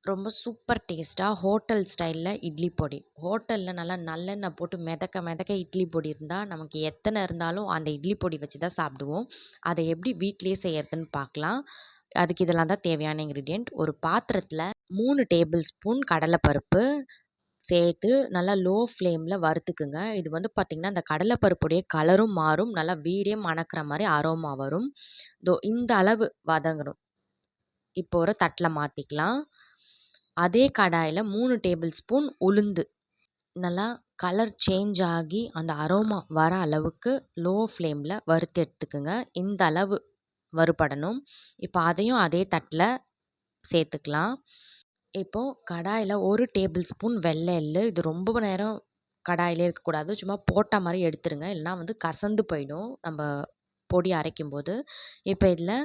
ரொம்ப சூப்பர் டேஸ்ட்டாக ஹோட்டல் ஸ்டைலில் இட்லி பொடி. ஹோட்டலில் நல்லா நல்லெண்ணெய் போட்டு மிதக்க மிதக்க இட்லி பொடி இருந்தால் நமக்கு எத்தனை இருந்தாலும் அந்த இட்லி பொடி வச்சு தான் சாப்பிடுவோம். அதை எப்படி வீட்டிலேயே செய்யறதுன்னு பார்க்கலாம். அதுக்கு இதெல்லாம் தான் தேவையான இன்க்ரீடியன்ட். ஒரு பாத்திரத்தில் 3 டேபிள் ஸ்பூன் கடலைப்பருப்பு சேர்த்து நல்லா லோ ஃப்ளேமில் வறுத்துக்குங்க. இது வந்து பார்த்திங்கன்னா அந்த கடலைப்பருப்புடைய கலரும் மாறும், நல்லா வீடே மணக்கிற மாதிரி அரோமா வரும். இந்த அளவு வதங்கணும். இப்போ ஒரு தட்டில் மாற்றிக்கலாம். அதே கடாயில் 3 டேபிள் ஸ்பூன் உளுந்து நல்லா கலர் சேஞ்ச் ஆகி அந்த அரோமா வர அளவுக்கு லோ ஃப்ளேமில் வறுத்து எடுத்துக்குங்க. இந்த அளவு வறுபடணும். இப்போ அதையும் அதே தட்டில் சேர்த்துக்கலாம். இப்போது கடாயில் 1 டேபிள் ஸ்பூன் வெள்ளை எள்ளு. இது ரொம்ப நேரம் கடாயிலே இருக்கக்கூடாது, சும்மா போட்ட மாதிரி எடுத்துருங்க, இல்லைனா வந்து கசந்து போயிடும் நம்ம பொடி அரைக்கும்போது. இப்போ இதில்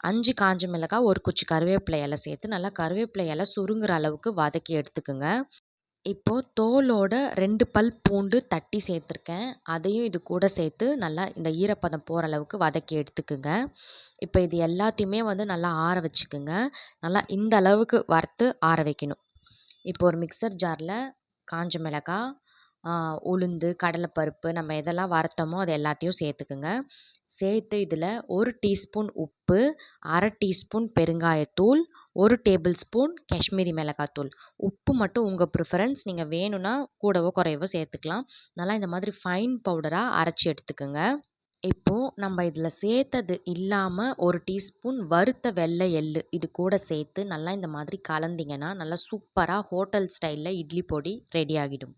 5 காஞ்ச மிளகாய், 1 குச்சி கருவேப்பிலை இலை சேர்த்து நல்லா கருவேப்பிலை இலை சுருங்குற அளவுக்கு வதக்கி எடுத்துக்குங்க. இப்போது தோலோட 2 பல் பூண்டு தட்டி சேர்த்துருக்கேன், அதையும் இது கூட சேர்த்து நல்லா இந்த ஈரப்பதம் போகிற அளவுக்கு வதக்கி எடுத்துக்குங்க. இப்போ இது எல்லாத்தையுமே வந்து நல்லா ஆற வச்சுக்குங்க. நல்லா இந்த அளவுக்கு வறுத்து ஆற வைக்கணும். இப்போ ஒரு மிக்சர் ஜாரில் காஞ்ச மிளகாய், உளுந்து, கடலைப்பருப்பு நம்ம எதெல்லாம் வறுத்தோமோ அது எல்லாத்தையும் சேர்த்துக்குங்க. சேர்த்து இதில் 1 டீஸ்பூன் உப்பு, 1/2 டீஸ்பூன் பெருங்காயத்தூள், 1 டேபிள் ஸ்பூன் காஷ்மீரி மிளகாத்தூள். உப்பு மட்டும் உங்கள் ப்ரிஃபரன்ஸ், நீங்கள் வேணும்னா கூடவோ குறையவோ சேர்த்துக்கலாம். நல்லா இந்த மாதிரி ஃபைன் பவுடராக அரைச்சி எடுத்துக்குங்க. இப்போது நம்ம இதில் சேர்த்தது இல்லாமல் 1 டீஸ்பூன் வறுத்த வெள்ளை எள்ளு இது கூட சேர்த்து நல்லா இந்த மாதிரி கலந்திங்கன்னா நல்லா சூப்பராக ஹோட்டல் ஸ்டைலில் இட்லி பொடி ரெடி ஆகிடும்.